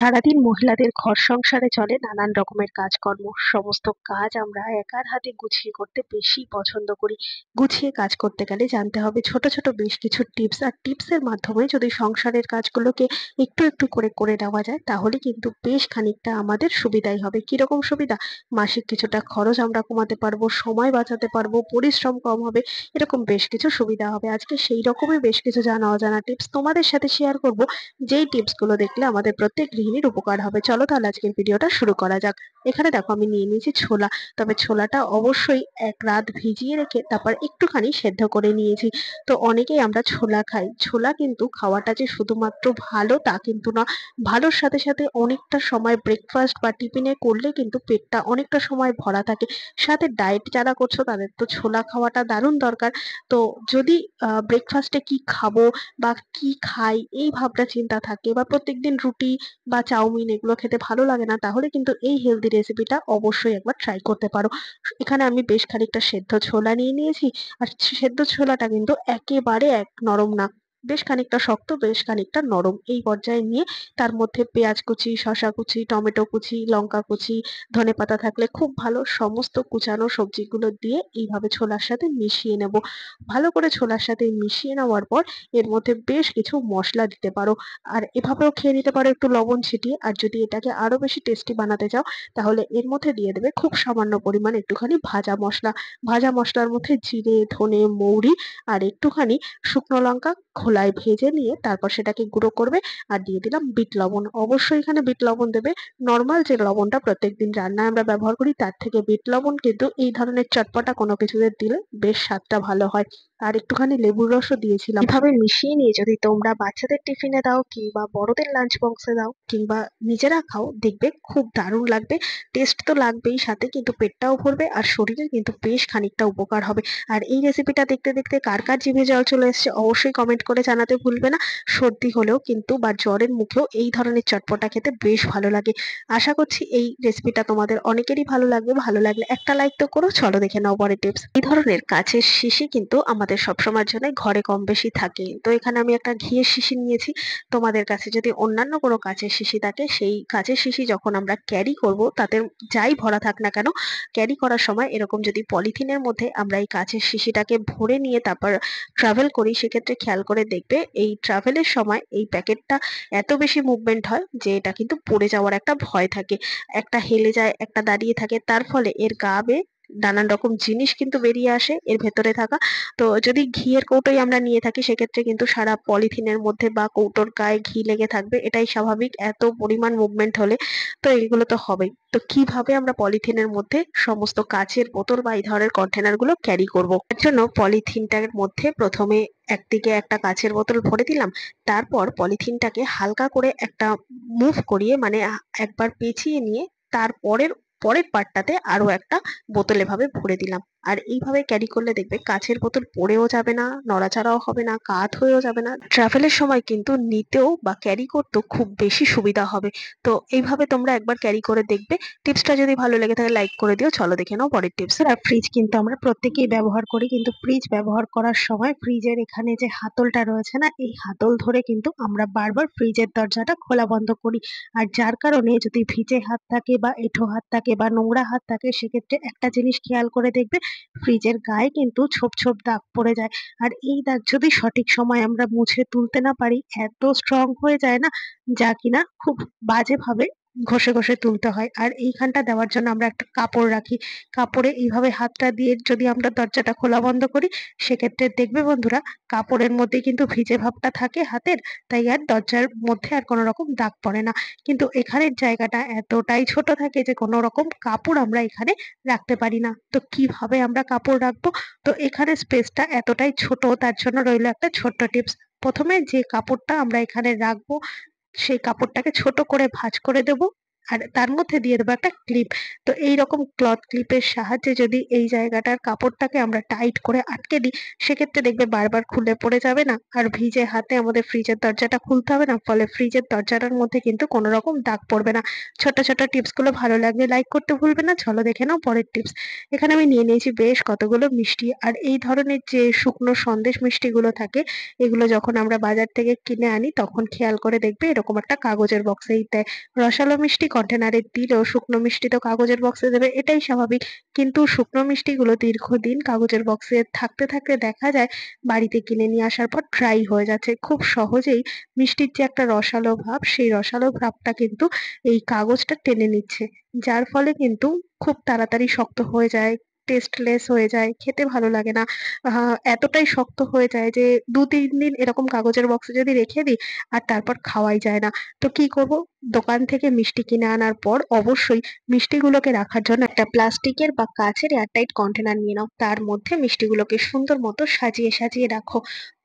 সারাদিন মহিলাদের ঘর সংসারে চলে নানান রকমের কাজকর্ম। সমস্ত কাজ আমরা একার হাতে গুছিয়ে করতে বেশি পছন্দ করি। গুছিয়ে কাজ করতে গেলে জানতে হবে ছোট ছোট বেশ কিছু টিপস, আর টিপসের মাধ্যমে যদি সংসারের কাজগুলোকে একটু একটু করে করে নেওয়া যায় তাহলে কিন্তু বেশ খানিকটা আমাদের সুবিধাই হবে। কিরকম সুবিধা? মাসিক কিছুটা খরচ আমরা কমাতে পারবো, সময় বাঁচাতে পারবো, পরিশ্রম কম হবে। এরকম বেশ কিছু সুবিধা হবে। আজকে সেই রকমই বেশ কিছু জানা অজানা টিপস তোমাদের সাথে শেয়ার করব, যেই টিপস গুলো দেখলে আমাদের প্রত্যেক গৃহিণীর উপকার হবে। চলো তাহলে আজকের ভিডিওটা শুরু করা যাক। এখানে দেখো আমি নিয়ে নিয়েছি ছোলা। তবে ছোলাটা অবশ্যই এক রাত ভিজিয়ে রেখে তারপর একটুখানি সেদ্ধ করে নিয়েছি। তো অনেকেই আমরা ছোলা খাই। ছোলা কিন্তু খাওয়াটা যে শুধুমাত্র ভালো তা কিন্তু না। ভালোর সাথে সাথে অনেকটা সময় ব্রেকফাস্ট বা টিফিনে করলে কিন্তু পেটটা অনেকটা সময় ভরা থাকে। সাথে ডায়েট যারা করছো তাদের তো ছোলা খাওয়াটা দারুণ দরকার। তো যদি ব্রেকফাস্টে কি খাবো বা কি খাই এই ভাবনা চিন্তা থাকে, বা প্রত্যেকদিন রুটি বা চাউমিন এগুলো খেতে ভালো লাগে না, তাহলে কিন্তু এই হেলদি রেসিপিটা অবশ্যই একবার ট্রাই করতে পারো। এখানে আমি বেশ খানিকটা সেদ্ধ ছোলা নিয়ে নিয়েছি। আর সেদ্ধ ছোলাটা কিন্তু একেবারে এক নরম না, বেশ খানিকটা শক্ত, বেশ খানিকটা নরম। এই পর্যায়ে নিয়ে তার মধ্যে পেঁয়াজ কুচি, শসা কুচি, টমেটো কুচি, লঙ্কা কুচি, ধনেপাতা থাকলে খুব ভালো, সমস্ত কুচানো সবজিগুলো দিয়ে এইভাবে ছোলার সাথে মিশিয়ে নেব। ভালো করে ছোলার সাথে মিশিয়ে নেওয়ার পর এর মধ্যে বেশ কিছু মসলা দিতে পারো। আর এভাবেও খেয়ে নিতে পারো একটু লবণ ছিটিয়ে। আর যদি এটাকে আরো বেশি টেস্টি বানাতে চাও তাহলে এর মধ্যে দিয়ে দেবে খুব সামান্য পরিমাণ একটুখানি ভাজা মশলা। ভাজা মশলার মধ্যে জিরে, ধনে, মৌরি আর একটুখানি শুকনো লঙ্কা খোলায় ভেজে নিয়ে তারপর সেটাকে গুঁড়ো করবে। আর দিয়ে দিলাম বিট লবণ। অবশ্যই এখানে বিট লবণ দেবে। নর্মাল যে লবণটা প্রত্যেকদিন রান্নায় আমরা ব্যবহার করি তার থেকে বিট লবণ কিন্তু এই ধরনের চটপটা কোনো কিছুতে দিলে বেশ স্বাদটা ভালো হয়। আর একটুখানি লেবুর রসও দিয়েছিলাম। এভাবে মিশিয়ে নিয়ে যদি তোমরা বাচ্চাদের টিফিনে দাও কিংবা বড়দের লাঞ্চ বক্সে দাও কিংবা নিজেরা খাও, দেখবে খুব দারুণ লাগবে। টেস্ট তো লাগবেই, সাথে কিন্তু পেটটাও ভরবে আর শরীরের কিন্তু বেশ খানিকটা উপকার হবে। আর এই রেসিপিটা দেখতে দেখতে কার কার জিভে জল চলে এসছে অবশ্যই কমেন্ট করে জানাতে ভুলবে না। সর্দি হলেও কিন্তু বা জ্বরের মুখেও এই ধরনের চটপটা খেতে বেশ ভালো লাগে। আশা করছি এই রেসিপিটা তোমাদের অনেকেরই ভালো লাগবে। ভালো লাগলে একটা লাইক তো করো। চলো দেখে নাও পরের টিপস। এই ধরনের কাঁচের শিশি কিন্তু আমাদের সবসময়ের জন্য ঘরে কম বেশি থাকে। তো এখানে আমি একটা ঘিয়ের শিশি নিয়েছি। তোমাদের কাছে যদি অন্যান্য কোনো কাঁচের শিশি থাকে, সেই কাঁচের শিশি যখন আমরা ক্যারি করব তাতে যাই ভরা থাক না কেন, ক্যারি করার সময় এরকম যদি পলিথিনের মধ্যে আমরা এই কাঁচের শিশিটাকে ভরে নিয়ে তারপর ট্রাভেল করি, সেক্ষেত্রে খেয়াল করে দেখবে এই ট্রাভেলের সময় এই প্যাকেটটা এত বেশি মুভমেন্ট হয় যে এটা কিন্তু পড়ে যাওয়ার একটা ভয় থাকে। একটা হেলে যায়, একটা দাঁড়িয়ে থাকে, তার ফলে এর গা বেয়ে নানান রকম জিনিস কিন্তু বেরিয়ে আসে এর ভেতরে থাকা। তো যদি ঘিয়ের কৌটোই আমরা নিয়ে থাকি সেক্ষেত্রে কিন্তু সারা পলিথিনের মধ্যে বা কৌটোর গায়ে ঘি লেগে থাকবে, এটাই স্বাভাবিক এত পরিমাণ মুভমেন্ট হলে। তো এইগুলো তো হবেই। তো কিভাবে আমরা পলিথিনের মধ্যে সমস্ত কাচের বোতল বা এই ধরনের কন্টেনার গুলো ক্যারি করব, এর জন্য পলিথিনটার মধ্যে প্রথমে একদিকে একটা কাচের বোতল ভরে দিলাম। তারপর পলিথিনটাকে হালকা করে একটা মুভ করিয়ে, মানে একবার পেঁচিয়ে নিয়ে তারপরের পরের পার্টটাতে আরো একটা বোতল এভাবে ভরে দিলাম। আর এইভাবে ক্যারি করলে দেখবে কাছের বোতল পড়েও যাবে না, নড়াচড়াও হবে না, কাত হয়েও যাবে না। ট্রাভেলের সময় কিন্তু নিতেও বা ক্যারি করতেও খুব বেশি সুবিধা হবে। তো এইভাবে তোমরা একবার ক্যারি করে দেখবে। টিপসটা যদি ভালো লেগে থাকে লাইক করে দিও। চলো দেখে নাও পরের টিপস। আর ফ্রিজ কিন্তু আমরা প্রত্যেকেই ব্যবহার করি, কিন্তু ফ্রিজ ব্যবহার করার সময় ফ্রিজের এখানে যে হাতলটা রয়েছে না, এই হাতল ধরে কিন্তু আমরা বারবার ফ্রিজের দরজাটা খোলা বন্ধ করি। আর যার কারণে যদি ভিজে হাত থাকে বা এঁঠো হাত থাকে বা নোংরা হাত থাকে, সেক্ষেত্রে একটা জিনিস খেয়াল করে দেখবে, ফ্রিজের গায়ে কিন্তু ছোপ ছোপ দাগ পড়ে যায়। আর এই দাগ যদি সঠিক সময় আমরা মুছে তুলতে না পারি, এত স্ট্রং হয়ে যায় না, যা কিনা খুব বাজেভাবে ঘষে ঘষে তুলতে হয়। আর এইখানটা দেওয়ার জন্য আমরা একটা কাপড় রাখি। কাপড়ে এইভাবে হাতটা দিয়ে যদি আমরা দরজাটা খোলা বন্ধ করি, সেক্ষেত্রে দেখবে বন্ধুরা, কাপড়ের মধ্যে কিন্তু ভিজে ভাবটা থাকে হাতের, তাই আর দরজার মধ্যে আর কোনো রকম দাগ পড়ে না। কিন্তু এখানের জায়গাটা এতটাই ছোট থাকে যে কোনো রকম কাপড় আমরা এখানে রাখতে পারি না। তো কিভাবে আমরা কাপড় রাখবো? তো এখানে স্পেসটা এতটাই ছোট, তার জন্য রইলো একটা ছোট্ট টিপস। প্রথমে যে কাপড়টা আমরা এখানে রাখবো সেই কাপড়টাকে ছোট করে ভাঁজ করে দেব। আর তার মধ্যে দিয়ে দেবো একটা ক্লিপ। তো এইরকম ক্লথ ক্লিপের সাহায্যে যদি এই জায়গাটার কাপড়টাকে আমরা টাইট করে আটকে দিই, সেক্ষেত্রে দেখবে বারবার খুলে পড়ে যাবে না, আর ভিজে হাতে আমাদের ফ্রিজের দরজাটা খুলতে হবে না, ফলে ফ্রিজের দরজাটার মধ্যে কিন্তু কোনো রকম দাগ পড়বে না। ছোট ছোট টিপস গুলো ভালো লাগলে লাইক করতে ভুলবে না। চলো দেখে নাও পরের টিপস। এখানে আমি নিয়ে নিয়েছি বেশ কতগুলো মিষ্টি, আর এই ধরনের যে শুকনো সন্দেশ মিষ্টিগুলো থাকে, এগুলো যখন আমরা বাজার থেকে কিনে আনি তখন খেয়াল করে দেখবে এরকম একটা কাগজের বক্সেই দেয়। রসালো মিষ্টি কন্টেনারে দিলেও শুকনো মিষ্টি তো কাগজের বক্সে দেবে, এটাই স্বাভাবিক। কিন্তু শুকনো মিষ্টিগুলো দীর্ঘদিন কাগজের বক্সে থাকতে থাকতে দেখা যায় বাড়িতে কিনে নিয়ে আসার পর ড্রাই হয়ে যাচ্ছে। খুব সহজেই মিষ্টির যে একটা রসালো ভাব, সেই রসালো ভাবটা কিন্তু এই কাগজটা টেনে নিচ্ছে। যার ফলে কিন্তু খুব তাড়াতাড়ি শক্ত হয়ে যায়, টেস্টলেস হয়ে যায়, খেতে ভালো লাগে না। এতটাই শক্ত হয়ে যায় যে ২-৩ দিন এরকম কাগজের বক্সে যদি রেখে দিই আর তারপর খাওয়াই যায় না। তো কি করব? দোকান থেকে মিষ্টি কিনে আনার পর অবশ্যই মিষ্টিগুলোকে রাখার জন্য একটা প্লাস্টিকের বা কাঁচের এয়ারটাইট কন্টেনার নিয়ে নাও। তার মধ্যে মিষ্টিগুলোকে সুন্দর মতো সাজিয়ে সাজিয়ে রাখো।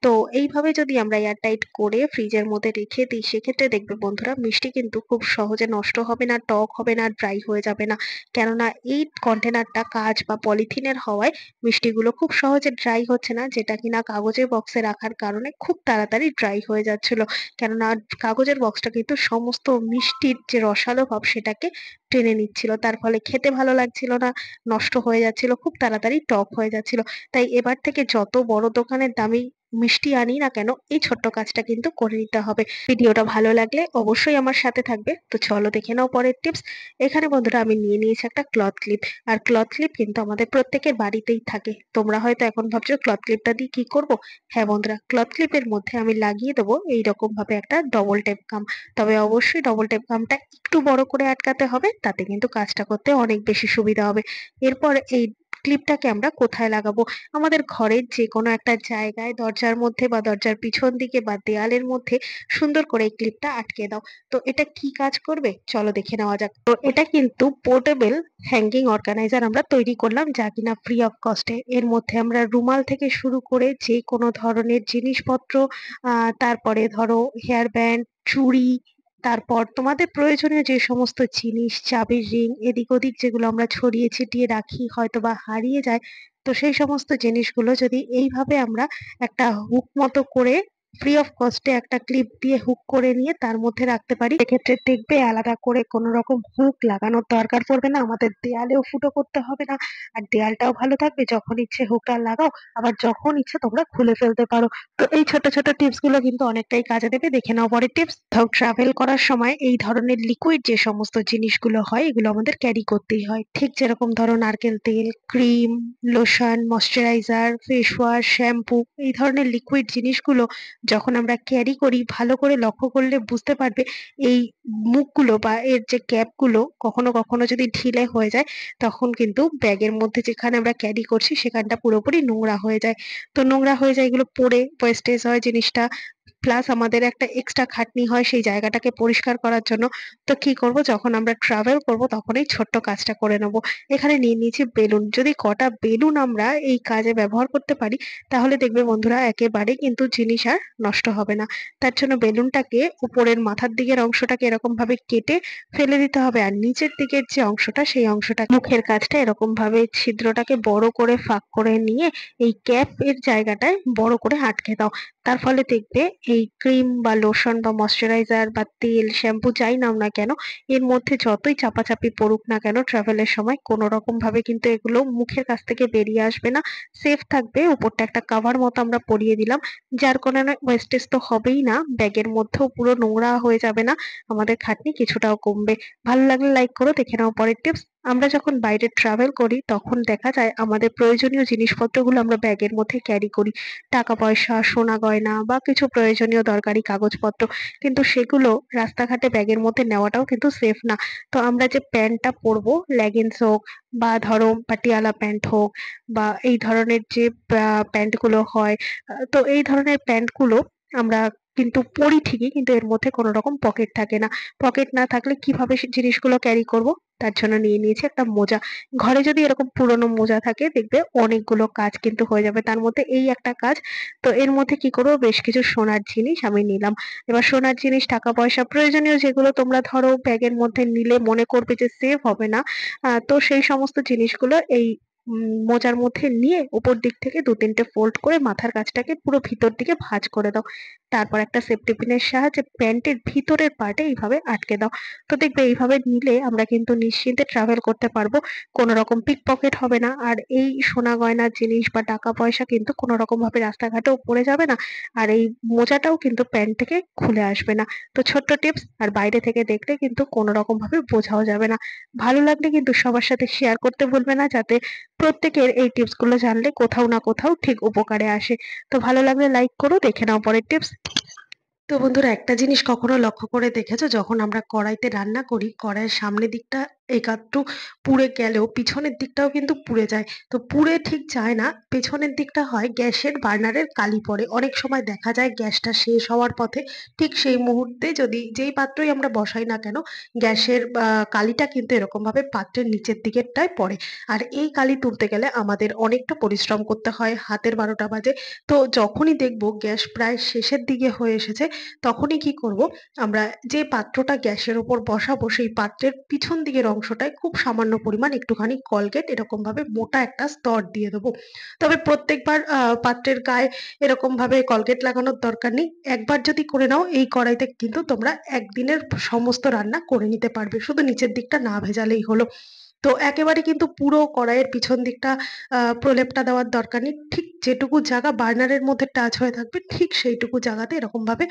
তো এইভাবে যদি আমরা এয়ারটাইট করে ফ্রিজের মধ্যে রেখে দিই, সেক্ষেত্রে দেখবে বন্ধুরা মিষ্টি কিন্তু খুব সহজে নষ্ট হবে না, টক হবে না, ড্রাই হয়ে যাবে না। কেননা এই কন্টেনারটা কাঁচ বা পলিথিনের হওয়ায় মিষ্টিগুলো খুব সহজে ড্রাই হচ্ছে না, যেটা কিনা কাগজের বক্সে রাখার কারণে খুব তাড়াতাড়ি ড্রাই হয়ে যাচ্ছিল। কেননা কাগজের বক্সটা কিন্তু সমস্ত মিষ্টির যে রসালো ভাব সেটাকে টেনে নিচ্ছিল, তার ফলে খেতে ভালো লাগছিল না, নষ্ট হয়ে যাচ্ছিল, খুব তাড়াতাড়ি টক হয়ে যাচ্ছিল। তাই এবার থেকে যত বড় দোকানের দামি মিষ্টি আনি না কেন, এই ছোট্ট কাজটা কিন্তু করে নিতে হবে। ভিডিওটা ভালো লাগলে অবশ্যই আমার সাথে থাকবে। তো চলো দেখে নাও পরের টিপস। এখানে বন্ধুরা আমি নিয়ে নিয়েছি একটা ক্লথ ক্লিপ। আর ক্লথ ক্লিপ কিন্তু আমাদের প্রত্যেকের বাড়িতেই থাকে। তোমরা হয়তো এখন ভাবছো ক্লথ ক্লিপটা দিয়ে কি করব? হ্যাঁ বন্ধুরা, ক্লথ ক্লিপের মধ্যে আমি লাগিয়ে দেবো এইরকম ভাবে একটা ডবল টেপ গাম। তবে অবশ্যই ডবল টেপ গামটা একটু বড় করে আটকাতে হবে, তাতে কিন্তু কাজটা করতে অনেক বেশি সুবিধা হবে। এরপর এই ক্লিপটাকে আমরা কোথায় লাগাবো? আমাদের ঘরের যে কোনো একটা জায়গায়, দরজার মধ্যে বা দরজার পিছন দিকে বা দেয়ালের মধ্যে সুন্দর করে এই ক্লিপটা আটকে দাও। তো এটা কি কাজ করবে চলো দেখে নেওয়া যাক। তো এটা কিন্তু পোর্টেবল হ্যাঙ্গিং অর্গানাইজার আমরা তৈরি করলাম, যা কিনা ফ্রি অফ কস্টে। এর মধ্যে আমরা রুমাল থেকে শুরু করে যে কোনো ধরনের জিনিসপত্র, তারপরে ধরো হেয়ার ব্যান্ড, চুড়ি, তারপর তোমাদের প্রয়োজনীয় যে সমস্ত জিনিস, চাবির রিং, এদিক ওদিক যেগুলো আমরা ছড়িয়ে ছিটিয়ে রাখি হয়তো বা হারিয়ে যায়, তো সেই সমস্ত জিনিসগুলো যদি এইভাবে আমরা একটা হুক মতো করে ফ্রি অফ কস্টে একটা ক্লিপ দিয়ে হুক করে নিয়ে তার মধ্যে রাখতে পারি, সেক্ষেত্রে দেখবে আলাদা করে কোনো রকম হুক লাগানোর দরকার পড়বে না, আমাদের দেয়ালেও ফুটো করতে হবে না, আর দেয়ালটাও ভালো থাকবে। যখন ইচ্ছে হুকটা লাগাও, আবার যখন ইচ্ছে তোমরা খুলে ফেলতে পারো। তো এই ছোট ছোট টিপস গুলো কিন্তু অনেকটাই কাজে দেবে। দেখে নাও পরের টিপস। ধর ট্রাভেল করার সময় এই ধরনের লিকুইড যে সমস্ত জিনিসগুলো হয়, এগুলো আমাদের ক্যারি করতেই হয়। ঠিক যেরকম ধরো নারকেল তেল, cream, lotion, moisturiser, face wash, shampoo, এই ধরনের লিকুইড জিনিসগুলো যখন আমরা ক্যারি করি, ভালো করে লক্ষ্য করলে বুঝতে পারবে এই মুখগুলো বা এর যে ক্যাপগুলো কখনো কখনো যদি ঢিলে হয়ে যায়, তখন কিন্তু ব্যাগের মধ্যে যেখানে আমরা ক্যারি করছি সেখানটা পুরোপুরি নোংরা হয়ে যায়। তো নোংরা হয়ে যায়, এগুলো পড়ে ওয়েস্টেজ হয় জিনিসটা, প্লাস আমাদের একটা এক্সট্রা খাটনি হয় সেই জায়গাটাকে পরিষ্কার করার জন্য। তো কি করব, যখন আমরা ট্রাভেল করব তখন এই ছোট্ট কাজটা করে নেব। এখানে নিয়ে নিয়েছি বেলুন। যদি কটা বেলুন আমরা এই কাজে ব্যবহার করতে পারি, তাহলে দেখবে বন্ধুরা একেবারে কিন্তু জিনিস আর নষ্ট হবে না। তার জন্য বেলুনটাকে উপরের মাথার দিকের অংশটাকে এরকম ভাবে কেটে ফেলে দিতে হবে, আর নিচের দিকের যে অংশটা সেই অংশটা মুখের কাজটা এরকম ভাবে ছিদ্রটাকে বড় করে ফাঁক করে নিয়ে এই ক্যাপ এর জায়গাটায় বড় করে আটকে দাও। তার ফলে দেখবে এই ক্রিম বা লোশন বা ময়শ্চারাইজার বা তেল, শ্যাম্পু যাই নাও না কেন, এর মধ্যে যতই চাপাচাপি পড়ুক না কেন ট্রাভেলের সময়, কোনো রকম ভাবে কিন্তু এগুলো মুখের কাছ থেকে বেরিয়ে আসবে না, সেফ থাকবে। উপরটা একটা কাভার মতো আমরা পরিয়ে দিলাম, যার কারণে ওয়েস্টেজ তো হবেই না, ব্যাগের মধ্যেও পুরো নোংরা হয়ে যাবে না, আমাদের খাটনি কিছুটাও কমবে। ভালো লাগলে লাইক করো। দেখে নাও পরের টিপস। আমরা যখন বাইরে ট্রাভেল করি তখন দেখা যায় আমাদের প্রয়োজনীয় জিনিসপত্রগুলো আমরা ব্যাগের মধ্যে ক্যারি করি, টাকা পয়সা, সোনা গয়না বা কিছু প্রয়োজনীয় দরকারি কাগজপত্র, কিন্তু সেগুলো রাস্তাঘাটে ব্যাগের মধ্যে নেওয়াটাও কিন্তু সেফ না। তো আমরা যে প্যান্টটা পরবো, লেগিংস হোক বা ধরো পাটিয়ালা প্যান্ট হোক বা এই ধরনের যে প্যান্ট গুলো হয়, তো এই ধরনের প্যান্ট গুলো আমরা কিন্তু পড়ি ঠিকই, কিন্তু এর মধ্যে কোনো রকম পকেট থাকে না। পকেট না থাকলে কিভাবে সে জিনিসগুলো ক্যারি করব? তার জন্য নিয়ে নিয়েছি একটা মোজা। ঘরে যদি এরকম পুরোনো মোজা থাকে দেখবে অনেকগুলো কাজ কিন্তু হয়ে যাবে। তার মধ্যে এই একটা কাজ। তো এর মধ্যে কি করব, বেশ কিছু সোনার জিনিস আমি নিলাম। এবার সোনার জিনিস, টাকা পয়সা প্রয়োজনীয় যেগুলো তোমরা ধরো ব্যাগের মধ্যে নিলে মনে করবে যে সেভ হবে না, তো সেই সমস্ত জিনিসগুলো এই মোজার মধ্যে নিয়ে উপর দিক থেকে ২-৩ টে ফোল্ড করে মাথার কাছটাকে পুরো ভিতর দিকে ভাঁজ করে দাও। তারপর একটা সেফটি পিনের সাহায্যে প্যান্টের ভিতরের পার্টে এইভাবে আটকে দাও। তো দেখবে এইভাবে নিলে আমরা কিন্তু নিশ্চিন্তে ট্রাভেল করতে পারবো। কোনো রকম পিকপকেট হবে না। আর এই সোনা গয়নার জিনিস বা টাকা পয়সা কিন্তু কোনো রকম ভাবে রাস্তাঘাটেও পড়ে যাবে না। আর এই মোজাটাও কিন্তু প্যান্ট থেকে খুলে আসবে না। তো ছোট্ট টিপস, আর বাইরে থেকে দেখলে কিন্তু কোনো রকম ভাবে বোঝাও যাবে না। ভালো লাগলে কিন্তু সবার সাথে শেয়ার করতে ভুলবে না, যাতে প্রত্যেকের এই টিপস গুলো জানলে কোথাও না কোথাও ঠিক উপকারে আসে। তো ভালো লাগলে লাইক করো, দেখে নাও পরের টিপস। তো বন্ধুরা, একটা জিনিস কখনো লক্ষ্য করে দেখেছো, যখন আমরা কড়াইতে রান্না করি কড়াইয়ের সামনের দিকটা একাট্টু পুড়ে গেলেও পিছনের দিকটাও কিন্তু পুড়ে যায়। তো পুড়ে ঠিক যায় না, পেছনের দিকটা হয় গ্যাসের বার্নারের কালি পড়ে। অনেক সময় দেখা যায় গ্যাসটা শেষ হওয়ার পথে, ঠিক সেই মুহূর্তে যদি যেই পাত্রই আমরা বসাই না কেন, গ্যাসের কালিটা কিন্তু এরকম ভাবে পাত্রের নিচের দিকেরটায় পড়ে। আর এই কালি তুলতে গেলে আমাদের অনেকটা পরিশ্রম করতে হয়, হাতের ১২টা বাজে। তো যখনই দেখবো গ্যাস প্রায় শেষের দিকে হয়ে এসেছে, তখনই কি করব, আমরা যে পাত্রটা গ্যাসের ওপর বসাবো সেই পাত্রের পিছন দিকের অংশটায় খুব সামান্য পরিমাণ একটুখানি কলগেট এরকম ভাবে মোটা একটা স্তর দিয়ে দেবো। তবে প্রত্যেকবার পাত্রের গায়ে এরকম ভাবে কলগেট লাগানোর দরকার নেই। একবার যদি করে নাও, এই কড়াইতে কিন্তু তোমরা একদিনের সমস্ত রান্না করে নিতে পারবে, শুধু নিচের দিকটা না ভেজালেই হলো। তো একেবারে কিন্তু পুরো কড়াইয়ের পিছন দিকটা প্রলেপটা দেওয়ার দরকার নেই। ঠিক যেটুকু জায়গা বার্নারের মধ্যে টাচ হয়ে থাকবে, ঠিক সেইটুকু জায়গাতে এরকমভাবে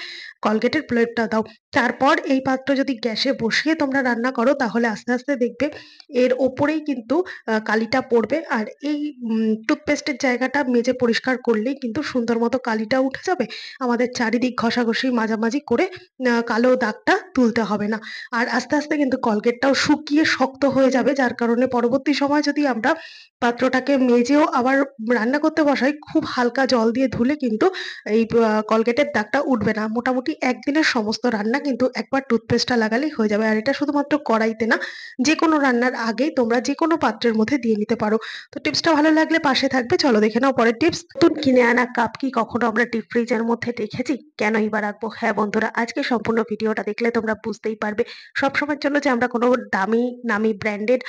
কলগেটের প্রলেপটা দাও। তারপর এই পাত্র যদি গ্যাসে বসিয়ে তোমরা রান্না করো, তাহলে আস্তে, আস্তে দেখবে এর ওপরেই কিন্তু কালিটা পড়বে। আর এই টুথপেস্টের জায়গাটা মেজে পরিষ্কার করলেই কিন্তু সুন্দর মতো কালিটা উঠে যাবে। আমাদের চারিদিক ঘষাঘষি মাজামাজি করে কালো দাগটা তুলতে হবে না। আর আস্তে, আস্তে কিন্তু কলগেটটাও শুকিয়ে শক্ত হয়ে যাবে, যার কারণে পরবর্তী সময় যদি আমরা পাত্রটাকে মেজেও আবার রান্না করতে বসাই, খুব হালকা জল দিয়ে ধুলে কিন্তু এই কলগেটের দাগটা উঠবে না। মোটামুটি একদিনের সমস্ত রান্না কিন্তু একবার টুথপেস্টটা লাগালেই হয়ে যাবে। আর এটা শুধুমাত্র কড়াইতে না, যেকোনো রান্নার আগেই তোমরা যেকোনো পাত্রের মধ্যে দিয়ে নিতে পারো। তো টিপসটা ভালো লাগলে পাশে থাকবে। চলো দেখে নাও পরের টিপস। নতুন কিনে আনা কাপ কি কখনো আমরা ডিপ ফ্রিজের মধ্যে রেখেছি? কেনই বা রাখবো? হ্যাঁ বন্ধুরা, আজকে সম্পূর্ণ ভিডিওটা দেখলে তোমরা বুঝতেই পারবে। সবসময়ের জন্য যে আমরা কোনো দামি নামি ব্র্যান্ডেড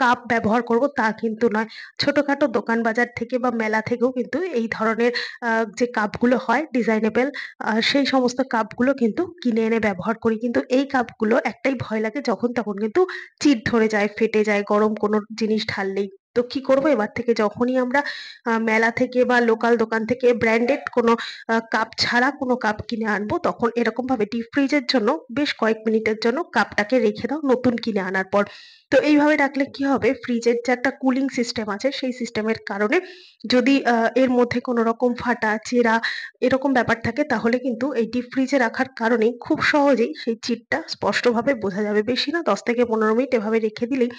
কাপ ব্যবহার করব তা কিন্তু নয়। ছোটখাটো দোকান বাজার থেকে বা মেলা থেকেও কিন্তু এই ধরনের যে কাপগুলো হয় ডিজাইনেবল, সেই সমস্ত কাপগুলো কিন্তু কিনে এনে ব্যবহার করি। কিন্তু এই কাপগুলো একটাই ভয় লাগে, যখন তখন কিন্তু চিড় ধরে যায়, ফেটে যায় গরম কোনো জিনিস ঢাললেই। তো কি করব, এবার থেকে যখনই আমরা মেলা থেকে বা লোকাল দোকান থেকে ব্র্যান্ডেড কোনো কাপ ছাড়া কোনো কাপ কিনে আনবো, তখন এরকম ভাবে ডিপ ফ্রিজের জন্য বেশ কয়েক মিনিটের জন্য কাপটাকে রেখে দাও নতুন কিনে আনার পর। তো এইভাবে রাখলে কি হবে, ফ্রিজের যে একটা কুলিং সিস্টেম আছে সেই সিস্টেমের কারণে যদি এর মধ্যে কোনো রকম ফাটা চেরা এরকম ব্যাপার থাকে, তাহলে কিন্তু এই ডিপ ফ্রিজে রাখার কারণে খুব সহজেই সেই চিরটা স্পষ্টভাবে বোঝা যাবে। বেশি না, ১০ থেকে ১৫ মিনিট এভাবে রেখে দিলেই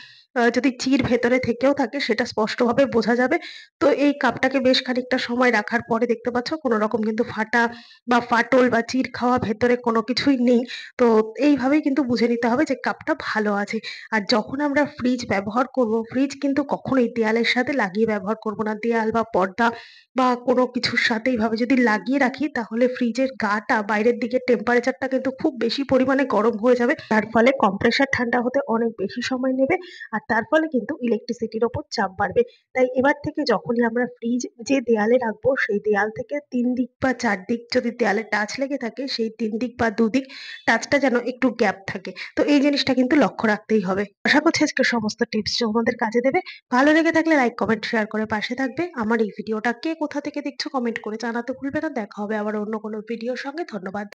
যদি চির ভেতরে থেকেও থাকে সেটা স্পষ্টভাবে বোঝা যাবে। তো এই কাপটাকে বেশ খানিকটা সময় রাখার পরে দেখতে পাচ্ছ কোনো রকম কিন্তু ফাটা বা ফাটল বা চিড় খাওয়া ভেতরে কোনো কিছুই নেই। তো এইভাবেই কিন্তু বুঝে নিতে হবে যে কাপটা ভালো আছে। আর যখন আমরা ফ্রিজ ব্যবহার করব, ফ্রিজ কিন্তু কখনোই দেয়ালের সাথে লাগিয়ে ব্যবহার করব না। দেয়াল বা পর্দা বা কোনো কিছুর সাথে এইভাবে যদি লাগিয়ে রাখি, তাহলে ফ্রিজের গাটা বাইরের দিকে টেম্পারেচারটা কিন্তু খুব বেশি পরিমাণে গরম হয়ে যাবে। তার ফলে কম্প্রেসার ঠান্ডা হতে অনেক বেশি সময় নেবে। আর তার ফলে কিন্তু ইলেকট্রিসিটির ওপর চাপ বাড়বে। তাই এবার থেকে যখনই আমরা ফ্রিজ যে দেয়ালে রাখবো, সেই দেয়াল থেকে ৩ দিক বা ৪ দিক যদি দেয়ালে টাচ লেগে থাকে, সেই ৩ দিক বা ২ দিক টাচটা যেন একটু গ্যাপ থাকে। তো এই জিনিসটা কিন্তু লক্ষ্য রাখতেই হবে। আশা করছি আজকের সমস্ত টিপস তোমাদের কাজে দেবে। ভালো লেগে থাকলে লাইক, কমেন্ট, শেয়ার করে পাশে থাকবে। আমার এই ভিডিওটা কে কোথা থেকে দেখছো কমেন্ট করে জানাতে ভুলবে না। দেখা হবে আবার অন্য কোনো ভিডিওর সঙ্গে। ধন্যবাদ।